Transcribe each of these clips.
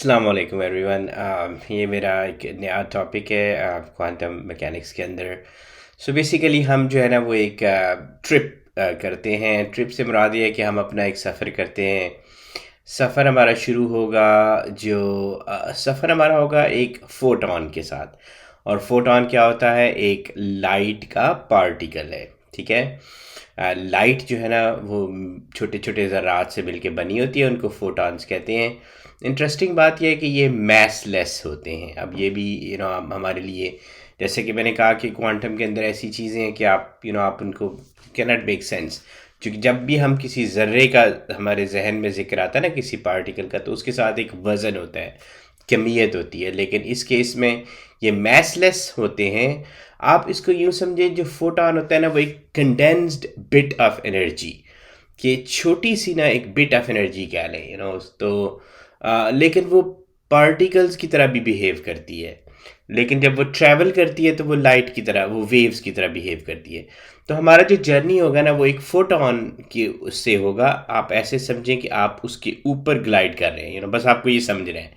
अस्सलाम वालेकुम एवरीवन। ये मेरा एक नया टॉपिक है क्वांटम मैकेनिक्स के अंदर। सो बेसिकली हम जो है ना वो एक ट्रिप करते हैं। ट्रिप से मुराद ये है कि हम अपना एक सफ़र करते हैं। सफ़र हमारा शुरू होगा जो सफ़र हमारा होगा एक फोटॉन के साथ। और फोटॉन क्या होता है? एक लाइट का पार्टिकल है। ठीक है। लाइट जो है ना वो छोटे छोटे ज़रात से मिलके बनी होती है, उनको फोटॉन्स कहते हैं। इंटरेस्टिंग बात यह है कि ये मैसलेस होते हैं। अब ये भी हमारे लिए, जैसे कि मैंने कहा कि क्वांटम के अंदर ऐसी चीज़ें हैं कि आप उनको कैनॉट मेक सेंस। क्योंकि जब भी हम किसी ज़र्रे का हमारे जहन में ज़िक्र आता है ना किसी पार्टिकल का, तो उसके साथ एक वज़न होता है, कमियत होती है। लेकिन इस केस में ये मैसलेस होते हैं। आप इसको यूँ समझें, जो फोटॉन होता है ना वो एक कंडेंस्ड बिट ऑफ एनर्जी, कि छोटी सी ना एक बिट ऑफ एनर्जी कह लें तो लेकिन वो पार्टिकल्स की तरह भी बिहेव करती है। लेकिन जब वो ट्रैवल करती है तो वो लाइट की तरह, वो वेव्स की तरह बिहेव करती है। तो हमारा जो जर्नी होगा ना वो एक फोटॉन की उससे होगा। आप ऐसे समझें कि आप उसके ऊपर ग्लाइड कर रहे हैं, बस आपको ये समझ रहे हैं।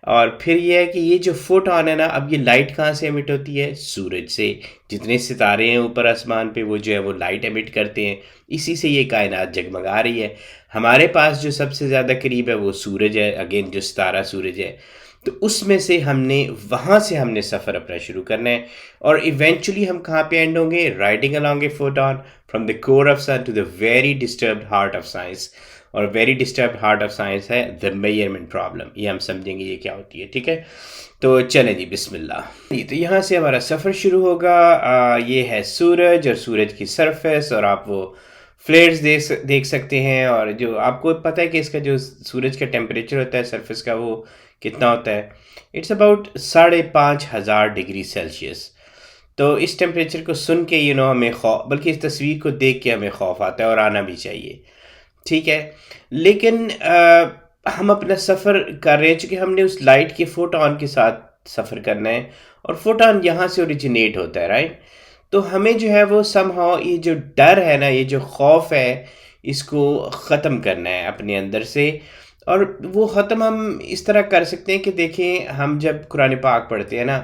और फिर ये है कि ये जो फोटॉन है ना, अब ये लाइट कहाँ से एमिट होती है? सूरज से। जितने सितारे हैं ऊपर आसमान पे वो जो है वो लाइट एमिट करते हैं। इसी से ये कायनात जगमगा रही है। हमारे पास जो सबसे ज़्यादा करीब है वो सूरज है, अगेन जो सितारा सूरज है। तो उसमें से वहाँ से हमने सफ़र अपना शुरू करना है। और इवेंचुअली हम कहाँ पे एंड होंगे? Riding along a photon from the core of sun to the very disturbed heart of science. और very disturb heart of science है द मेजरमेंट प्रॉब्लम। ये हम समझेंगे ये क्या होती है। ठीक है, तो चलें जी, बिस्मिल्लाह। तो यहाँ से हमारा सफ़र शुरू होगा। ये है सूरज और सूरज की सरफेस, और आप वो फ्लेयर्स देख सकते हैं। और जो आपको पता है कि इसका जो सूरज का टेम्परेचर होता है सरफेस का, वो कितना होता है? It's about 5,500 degree Celsius. तो इस टेम्परेचर को सुन के हमें खौफ, बल्कि इस तस्वीर को देख के हमें खौफ आता है, और आना भी चाहिए। ठीक है। लेकिन हम अपना सफ़र कर रहे हैं, चूँकि हमने उस लाइट के फोटॉन के साथ सफ़र करना है, और फोटॉन यहाँ से ओरिजिनेट होता है, राइट? तो हमें जो है वो समहाउ ये जो डर है ना, ये जो खौफ है, इसको ख़त्म करना है अपने अंदर से। और वो ख़त्म हम इस तरह कर सकते हैं कि देखें, हम जब कुरान पाक पढ़ते हैं ना,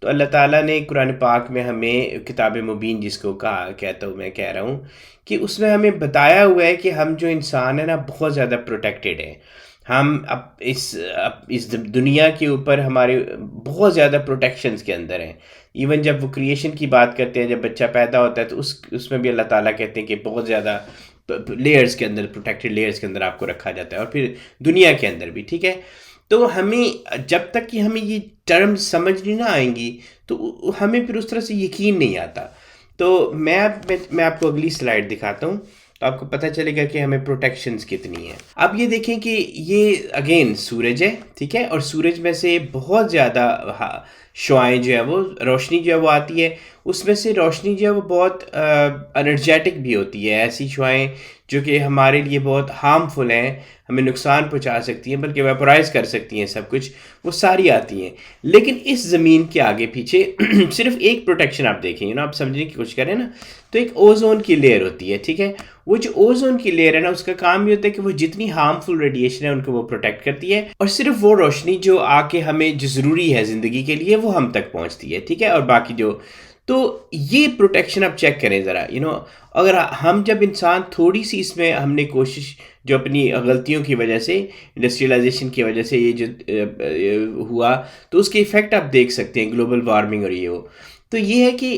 तो अल्लाह ताला ने कुरान पाक में हमें किताब मुबीन जिसको कहता हूँ, मैं कह रहा हूँ कि उसमें हमें बताया हुआ है कि हम जो इंसान है ना बहुत ज़्यादा प्रोटेक्टेड हैं। हम अब इस दुनिया के ऊपर हमारे बहुत ज़्यादा प्रोटेक्शंस के अंदर हैं। इवन जब वो क्रिएशन की बात करते हैं, जब बच्चा पैदा होता है, तो उसमें भी अल्लाह ताला कहते हैं कि बहुत ज़्यादा लेयर्स के अंदर, प्रोटेक्टेड लेयर्स के अंदर आपको रखा जाता है, और फिर दुनिया के अंदर भी। ठीक है। तो हमें जब तक कि हमें ये टर्म्स समझ नहीं ना आएंगी, तो हमें फिर उस तरह से यकीन नहीं आता। तो मैं आपको अगली स्लाइड दिखाता हूँ, तो आपको पता चलेगा कि हमें प्रोटेक्शंस कितनी है। अब ये देखें कि ये अगेन सूरज है, ठीक है, और सूरज में से बहुत ज़्यादा शुआएँ जो है वो, रोशनी जो है वो आती है। उसमें से रोशनी जो है वो बहुत एनर्जेटिक भी होती है। ऐसी शुआएँ जो कि हमारे लिए बहुत हार्मफुल हैं, हमें नुकसान पहुंचा सकती हैं, बल्कि वेपोराइज कर सकती हैं सब कुछ, वो सारी आती हैं। लेकिन इस ज़मीन के आगे पीछे सिर्फ एक प्रोटेक्शन आप देखेंगे ना, आप समझने की कोशिश करें ना, तो एक ओजोन की लेयर होती है। ठीक है। वो जो ओजोन की लेयर है ना, उसका काम ये होता है कि वो जितनी हार्मफुल रेडिएशन है उनको वो प्रोटेक्ट करती है, और सिर्फ वो रोशनी जो आके हमें जो ज़रूरी है ज़िंदगी के लिए वो हम तक पहुंचती है। ठीक है। और बाकी जो, तो ये प्रोटेक्शन आप चेक करें ज़रा, अगर हम जब इंसान थोड़ी सी इसमें हमने कोशिश, जो अपनी गलतियों की वजह से, इंडस्ट्रियलाइजेशन की वजह से ये जो हुआ, तो उसके इफ़ेक्ट आप देख सकते हैं, ग्लोबल वार्मिंग और ये हो। तो ये है कि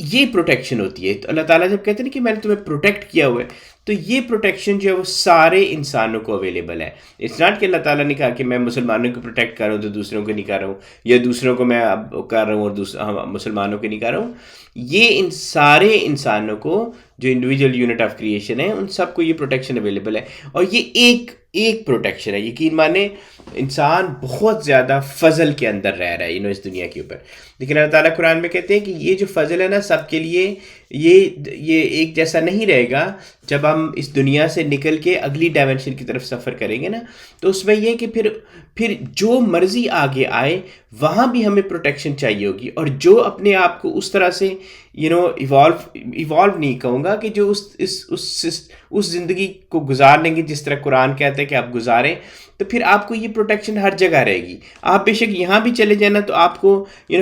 ये प्रोटेक्शन होती है। तो अल्लाह ताला जब कहते हैं कि मैंने तुम्हें प्रोटेक्ट किया हुआ है, तो ये प्रोटेक्शन जो है वो सारे इंसानों को अवेलेबल है। इट्स नॉट कि अल्लाह ताला ने कहा कि मैं मुसलमानों को प्रोटेक्ट कर रहा हूँ तो दूसरों को नहीं कर रहा हूँ, या दूसरों को मैं अब कर रहा हूँ और मुसलमानों को नहीं कर रहा हूँ। ये इन सारे इंसानों को, जो इंडिविजुअल यूनिट ऑफ क्रिएशन है, उन सबको ये प्रोटेक्शन अवेलेबल है। और ये एक प्रोटेक्शन है। यकीन माने, इंसान बहुत ज़्यादा फजल के अंदर रह रहा है इस दुनिया के ऊपर। लेकिन अल्लाह ताला कुरान में कहते हैं कि ये जो फजल है ना सबके लिए, ये एक जैसा नहीं रहेगा। जब हम हम इस दुनिया से निकल के अगली डायमेंशन की तरफ सफ़र करेंगे ना, तो उसमें यह है कि फिर जो मर्ज़ी आगे आए वहाँ भी हमें प्रोटेक्शन चाहिए होगी। और जो अपने आप को उस तरह से इवॉल्व नहीं कहूँगा कि जो उस ज़िंदगी को गुजार लेंगे जिस तरह कुरान कहता है कि आप गुजारें, तो फिर आपको ये प्रोटेक्शन हर जगह रहेगी। आप बेशक यहाँ भी चले जाना तो आपको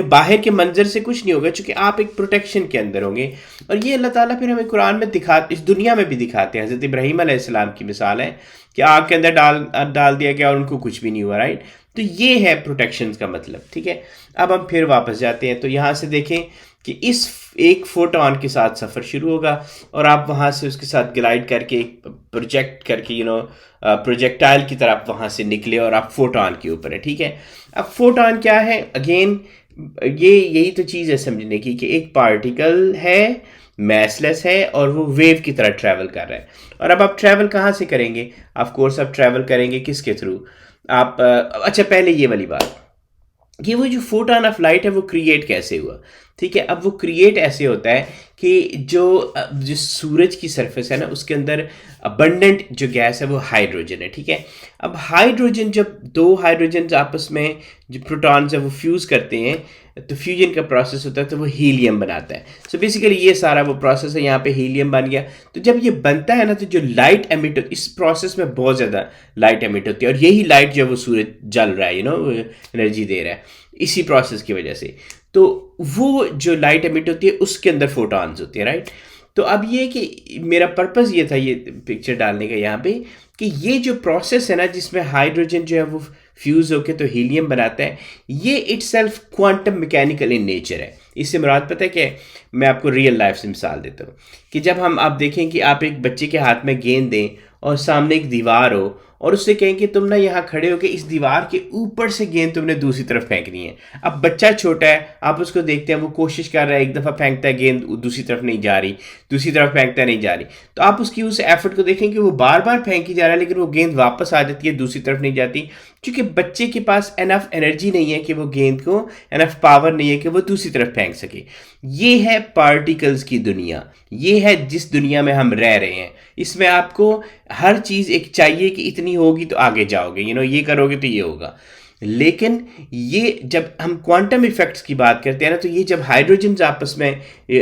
बाहर के मंजर से कुछ नहीं होगा, चूँकि आप एक प्रोटेक्शन के अंदर होंगे। और ये अल्लाह ताला फिर हमें कुरान में इस दुनिया में भी दिखाते हैं। हज़रत इब्राहीम अलैहिस्सलाम की मिसाल है कि आग के अंदर डाल दिया गया और उनको कुछ भी नहीं हुआ, राइट। तो ये है प्रोटेक्शन का मतलब, ठीक है। अब हम फिर वापस जाते हैं, तो यहाँ से देखें कि इस एक फोटोन के साथ सफ़र शुरू होगा और आप वहाँ से उसके साथ ग्लाइड करके प्रोजेक्ट करके प्रोजेक्टाइल की तरह आप वहाँ से निकले और आप फोटोन के ऊपर है, ठीक है। अब फोटोन क्या है? अगेन यही तो चीज़ है समझने की कि एक पार्टिकल है, मैसलेस है और वो वेव की तरह ट्रैवल कर रहा है। और अब आप ट्रैवल कहाँ से करेंगे? ऑफ कोर्स आप ट्रैवल करेंगे किसके थ्रू? आप अच्छा, पहले ये वाली बात कि वो जो फोटोन ऑफ लाइट है वो क्रिएट कैसे हुआ, ठीक है। अब वो क्रिएट ऐसे होता है कि जो सूरज की सरफेस है ना, उसके अंदर अबंडेंट जो गैस है वो हाइड्रोजन है, ठीक है। अब हाइड्रोजन, जब दो हाइड्रोजन आपस में जो प्रोटॉन्स है वो फ्यूज़ करते हैं तो फ्यूजन का प्रोसेस होता है, तो वो हीलियम बनाता है। सो बेसिकली ये सारा वो प्रोसेस है, यहाँ पे हीलियम बन गया। तो जब ये बनता है ना, तो जो लाइट एमिट, इस प्रोसेस में बहुत ज़्यादा लाइट एमिट होती है और यही लाइट जो है वो सूरज जल रहा है, एनर्जी दे रहा है इसी प्रोसेस की वजह से। तो वो जो लाइट एमिट होती है उसके अंदर फोटॉन्स होते हैं, राइट। तो अब ये कि मेरा पर्पज़ ये था ये पिक्चर डालने का यहाँ पे कि ये जो प्रोसेस है ना, जिसमें हाइड्रोजन जो है वो फ्यूज़ होकर तो हीलियम बनाता है, ये itself quantum mechanical in nature है। इससे मुराद पता है कि मैं आपको रियल लाइफ से मिसाल देता हूँ कि जब आप देखें कि आप एक बच्चे के हाथ में गेंद दें और सामने एक दीवार हो और उससे कहें कि तुम ना यहाँ खड़े हो के इस दीवार के ऊपर से गेंद तुमने दूसरी तरफ फेंकनी है। अब बच्चा छोटा है, आप उसको देखते हैं वो कोशिश कर रहा है, एक दफ़ा फेंकता है गेंद दूसरी तरफ नहीं जा रही, दूसरी तरफ फेंकता नहीं जा रही, तो आप उसकी उस एफर्ट को देखें कि वो बार बार फेंकी जा रहा है लेकिन वो गेंद वापस आ जाती है, दूसरी तरफ नहीं जाती, क्योंकि बच्चे के पास एनफ एनर्जी नहीं है कि वो गेंद को, एनफ पावर नहीं है कि वो दूसरी तरफ फेंक सके। ये है पार्टिकल्स की दुनिया, ये है जिस दुनिया में हम रह रहे हैं। इसमें आपको हर चीज़ एक चाहिए कि इतनी होगी तो आगे जाओगे, ये करोगे तो ये होगा। लेकिन ये जब हम क्वांटम इफेक्ट्स की बात करते हैं ना, तो ये जब हाइड्रोजन आपस में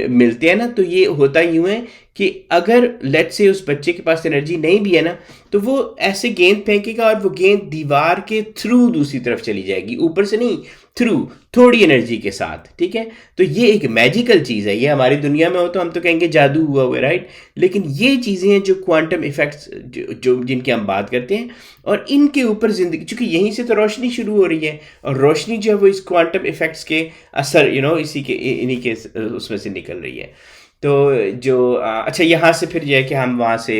मिलते हैं ना, तो ये होता यूँ है कि अगर लेट्स से उस बच्चे के पास एनर्जी नहीं भी है ना, तो वो ऐसे गेंद फेंकेगा और वो गेंद दीवार के थ्रू दूसरी तरफ चली जाएगी, ऊपर से नहीं, थ्रू, थोड़ी एनर्जी के साथ, ठीक है। तो ये एक मैजिकल चीज़ है। ये हमारी दुनिया में हो तो हम तो कहेंगे जादू हुआ हुआ, राइट। लेकिन ये चीज़ें हैं जो क्वांटम इफेक्ट्स जो जिनकी हम बात करते हैं, और इनके ऊपर ज़िंदगी, चूँकि यहीं से तो रोशनी शुरू हो रही है और रोशनी जो है वो इस क्वांटम इफेक्ट्स के असर इसी के इन्हीं के उसमें से निकल रही है। तो जो अच्छा, यहाँ से फिर जो है कि हम वहाँ से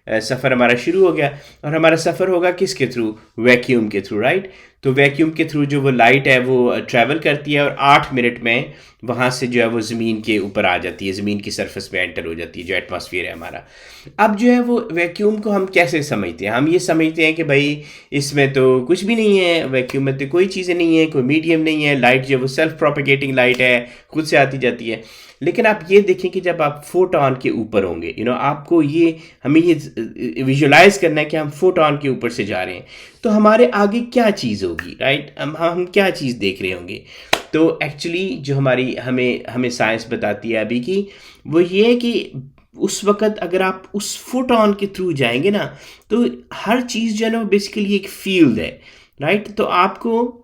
सफ़र हमारा शुरू हो गया और हमारा सफ़र होगा किसके थ्रू? वैक्यूम के थ्रू, राइट। तो वैक्यूम के थ्रू जो वो लाइट है वो ट्रैवल करती है और 8 मिनट में वहाँ से जो है वो ज़मीन के ऊपर आ जाती है, ज़मीन की सरफेस पे एंटर हो जाती है, जो एटमॉस्फेयर है हमारा। अब जो है वो वैक्यूम को हम कैसे समझते हैं? हम ये समझते हैं कि भाई इसमें तो कुछ भी नहीं है, वैक्यूम में तो कोई चीज़ें नहीं है, कोई मीडियम नहीं है, लाइट जो है वो सेल्फ प्रोपेगेटिंग लाइट है, खुद से आती जाती है। लेकिन आप ये देखें कि जब आप फोटॉन के ऊपर होंगे, आपको हमें ये विजुलाइज करना है कि हम फोटॉन के ऊपर से जा रहे हैं, तो हमारे आगे क्या चीज़ होगी, राइट। हम क्या चीज़ देख रहे होंगे। तो एक्चुअली जो हमें साइंस बताती है अभी की, वो ये है कि उस वक़्त अगर आप उस फोटॉन के थ्रू जाएंगे ना, तो हर चीज़ जो है ना बेसिकली एक फील्ड है, राइट। तो आपको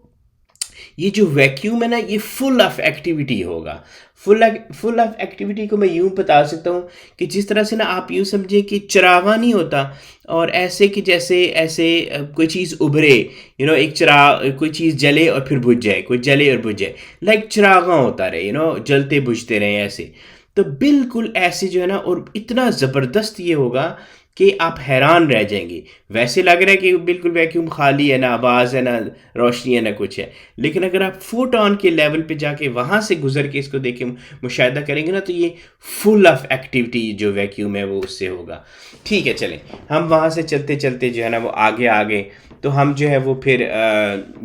ये जो वैक्यूम है ना, ये फुल ऑफ एक्टिविटी होगा। फुल ऑफ एक्टिविटी को मैं यूँ बता सकता हूँ कि जिस तरह से ना आप यूँ समझे कि चरागा नहीं होता और ऐसे कि जैसे ऐसे कोई चीज़ उभरे, एक कोई चीज़ जले और फिर बुझ जाए, कोई जले और बुझ जाए, लाइक चरागा होता रहे, जलते बुझते रहे ऐसे। तो बिल्कुल ऐसे जो है ना, और इतना ज़बरदस्त ये होगा कि आप हैरान रह जाएंगे। वैसे लग रहा है कि बिल्कुल वैक्यूम खाली है, ना आवाज़ है, ना रोशनी है, ना कुछ है। लेकिन अगर आप फोटॉन के लेवल पे जाके वहाँ से गुजर के इसको देखें, मुशाहिदा करेंगे ना, तो ये फुल ऑफ एक्टिविटी जो वैक्यूम है वो उससे होगा। ठीक है, चलें हम वहाँ से चलते चलते जो है ना वो आगे तो हम जो है वो फिर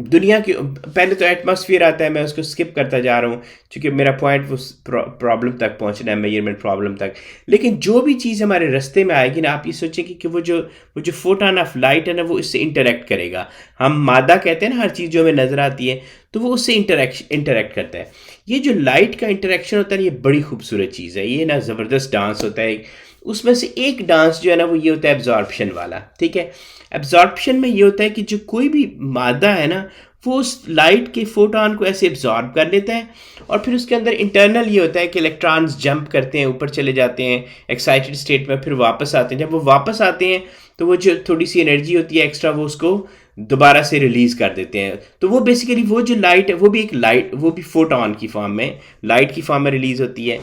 दुनिया की पहले तो एटमॉस्फेयर आता है, मैं उसको स्किप करता जा रहा हूँ क्योंकि मेरा पॉइंट वो प्रॉब्लम तक पहुँचना है, मेजरमेंट प्रॉब्लम तक। लेकिन जो भी चीज़ हमारे रास्ते में आएगी ना, आप ये सोचें कि वो जो फोटोन ऑफ लाइट है ना वो इससे इंटरेक्ट करेगा। हम मादा कहते हैं ना हर चीज़ जो हमें नज़र आती है, तो वो उससे इंटरेक्ट करता है। ये जो लाइट का इंटरेक्शन होता है ये बड़ी खूबसूरत चीज़ है, ये ना ज़बरदस्त डांस होता है। उसमें से एक डांस जो है ना वो ये होता है एब्जॉर्प्शन वाला, ठीक है। एब्जॉर्प्शन में ये होता है कि जो कोई भी मादा है ना वो उस लाइट के फोटोन को ऐसे एब्जॉर्ब कर लेता है, और फिर उसके अंदर इंटरनल ये होता है कि इलेक्ट्रॉन्स जंप करते हैं, ऊपर चले जाते हैं एक्साइटेड स्टेट में, फिर वापस आते हैं। जब वो वापस आते हैं तो वो जो थोड़ी सी एनर्जी होती है एक्स्ट्रा वो उसको दोबारा से रिलीज कर देते हैं। तो वो बेसिकली वो जो लाइट है वो भी एक लाइट, वो भी फोटोन की फॉर्म में, लाइट की फॉर्म में रिलीज होती है।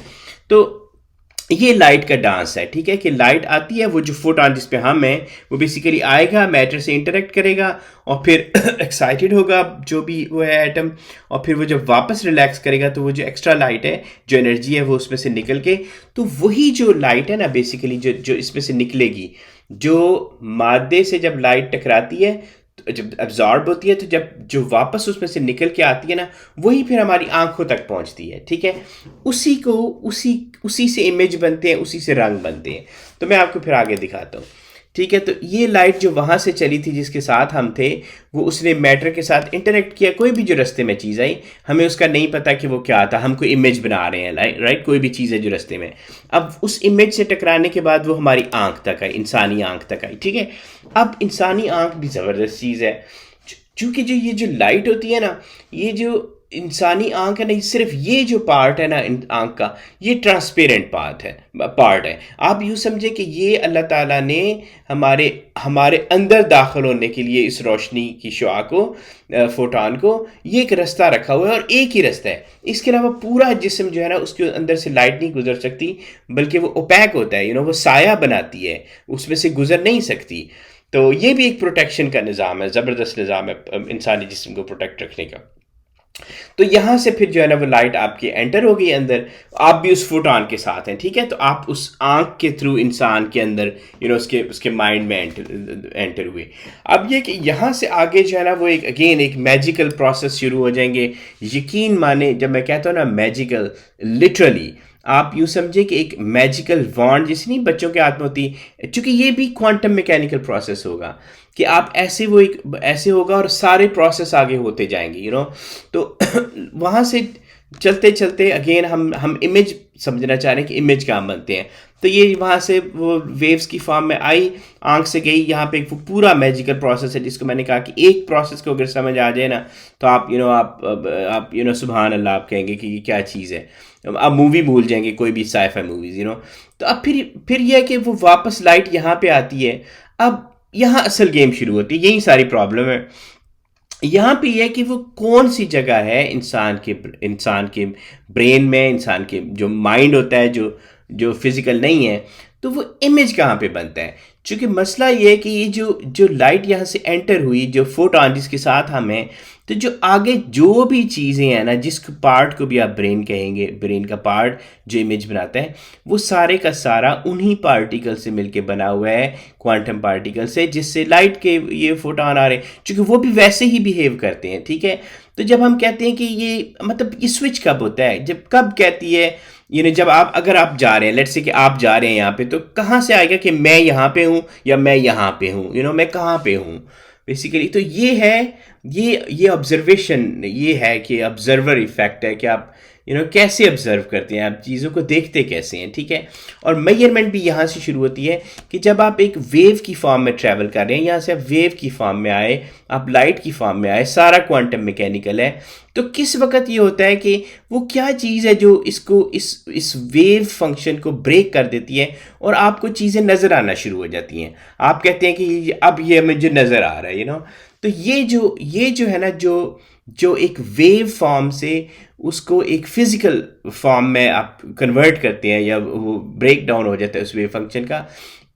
तो ये लाइट का डांस है, ठीक है, कि लाइट आती है, वो जो फोटोन जिस पे हम हैं वो बेसिकली आएगा, मैटर से इंटरेक्ट करेगा और फिर एक्साइटेड होगा जो भी वो है एटम, और फिर वो जब वापस रिलैक्स करेगा तो वो जो एक्स्ट्रा लाइट है, जो एनर्जी है वो उसमें से निकल के, तो वही जो लाइट है ना बेसिकली जो जो इसमें से निकलेगी, जो मादे से जब लाइट टकराती है जब एब्जॉर्ब होती है, तो जब जो वापस उसमें से निकल के आती है ना वही फिर हमारी आंखों तक पहुंचती है, ठीक है। उसी को उसी से इमेज बनते हैं, उसी से रंग बनते हैं। तो मैं आपको फिर आगे दिखाता हूँ, ठीक है। तो ये लाइट जो वहाँ से चली थी जिसके साथ हम थे, वो उसने मैटर के साथ इंटरेक्ट किया। कोई भी जो रास्ते में चीज़ आई हमें उसका नहीं पता कि वो क्या था, हम कोई इमेज बना रहे हैं, राइट। कोई भी चीज़ है जो रास्ते में, अब उस इमेज से टकराने के बाद वो हमारी आंख तक आई, इंसानी आंख तक आई, ठीक है। अब इंसानी आंख भी ज़बरदस्त चीज़ है, चूँकि जो ये जो लाइट होती है ना, ये जो इंसानी आंख है ना, सिर्फ ये जो पार्ट है ना आंख का, ये ट्रांसपेरेंट पार्ट है। आप यूँ समझे कि ये अल्लाह ताला ने हमारे हमारे अंदर दाखिल होने के लिए इस रोशनी की शुआ को, फोटोन को, ये एक रास्ता रखा हुआ है और एक ही रास्ता है। इसके अलावा पूरा जिस्म जो है ना उसके अंदर से लाइट नहीं गुजर सकती, बल्कि वो ओपैक होता है, वो साया बनाती है, उसमें से गुजर नहीं सकती। तो ये भी एक प्रोटेक्शन का निज़ाम है, ज़बरदस्त निज़ाम है इंसानी जिस्म को प्रोटेक्ट रखने का। तो यहाँ से फिर जो है ना वो लाइट आपकी एंटर हो गई अंदर, आप भी उस फोटोन के साथ हैं, ठीक है। तो आप उस आंख के थ्रू इंसान के अंदर उसके माइंड में एंटर हुए। अब ये कि यहाँ से आगे जो है ना वो एक अगेन एक मैजिकल प्रोसेस शुरू हो जाएंगे। यकीन माने जब मैं कहता हूँ ना मैजिकल, लिटरली आप यूँ समझे कि एक मैजिकल वॉन्ड जैसी नहीं बच्चों के हाथ में होती, चूँकि ये भी क्वांटम मैकेनिकल प्रोसेस होगा कि आप ऐसे वो एक ऐसे होगा और सारे प्रोसेस आगे होते जाएंगे, तो वहाँ से चलते चलते अगेन हम इमेज समझना चाह रहे हैं कि इमेज कहाँ बनते हैं। तो ये वहाँ से वो वेव्स की फॉर्म में आई, आंख से गई, यहाँ पे वो पूरा मैजिकल प्रोसेस है जिसको मैंने कहा कि एक प्रोसेस को अगर समझ आ जाए ना तो आप सुभान अल्लाह आप कहेंगे कि ये क्या चीज़ है। आप मूवी भूल जाएंगे, कोई भी साइफाई मूवीज, तो अब फिर यह है कि वो वापस लाइट यहाँ पे आती है। अब यहाँ असल गेम शुरू होती है, यही सारी प्रॉब्लम है। यहाँ पे यह है कि वो कौन सी जगह है इंसान के ब्रेन में, इंसान के जो माइंड होता है जो फिजिकल नहीं है, तो वो इमेज कहाँ पे बनता है। क्योंकि मसला ये है कि ये जो लाइट यहाँ से एंटर हुई, जो फोटोन जिसके साथ हम हैं, तो जो आगे जो भी चीज़ें हैं ना, जिस पार्ट को भी आप ब्रेन कहेंगे, ब्रेन का पार्ट जो इमेज बनाता है, वो सारे का सारा उन्हीं पार्टिकल से मिलके बना हुआ है, क्वांटम पार्टिकल से, जिससे लाइट के ये फोटोन आ रहे हैं, क्योंकि वो भी वैसे ही बिहेव करते हैं, ठीक है। तो जब हम कहते हैं कि ये मतलब ये स्विच कब होता है, जब कब कहती है जब अगर आप जा रहे हैं, लेट्स से कि आप जा रहे हैं यहाँ पे, तो कहाँ से आएगा कि मैं यहाँ पे हूँ या मैं यहाँ पे हूँ, मैं कहाँ पे हूँ बेसिकली। तो ये है ये ऑब्जर्वेशन, ये है कि ऑब्जर्वर इफेक्ट है कि आप कैसे ऑब्जर्व करते हैं, आप चीज़ों को देखते कैसे हैं, ठीक है। और मेजरमेंट भी यहाँ से शुरू होती है कि जब आप एक वेव की फॉर्म में ट्रैवल कर रहे हैं, यहाँ से आप वेव की फॉर्म में आए, आप लाइट की फॉर्म में आए, सारा क्वांटम मैकेनिकल है। तो किस वक्त ये होता है कि वो क्या चीज़ है जो इस वेव फंक्शन को ब्रेक कर देती है और आपको चीज़ें नज़र आना शुरू हो जाती हैं। आप कहते हैं कि अब ये मुझे नज़र आ रहा है, तो ये जो है ना, जो एक वेव फॉर्म से उसको एक फिजिकल फॉर्म में आप कन्वर्ट करते हैं या वो ब्रेक डाउन हो जाता है उस वेव फंक्शन का,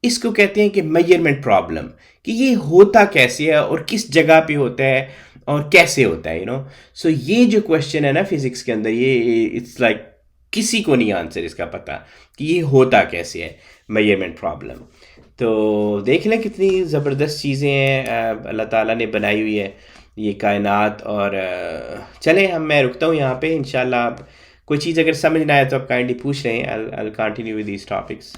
इसको कहते हैं कि मेजरमेंट प्रॉब्लम, कि ये होता कैसे है और किस जगह पे होता है और कैसे होता है, सो ये जो क्वेश्चन है ना फिजिक्स के अंदर, ये इट्स लाइक किसी को नहीं आंसर इसका पता कि ये होता कैसे है, मेजरमेंट प्रॉब्लम। तो देख लें कितनी ज़बरदस्त चीज़ें हैं अल्लाह ताला ने बनाई हुई है ये कायनात। और चलें मैं रुकता हूँ यहाँ पे, इंशाल्लाह कोई चीज़ अगर समझ ना आए तो आप काइंडली पूछ रहे हैं, I continue with these topics.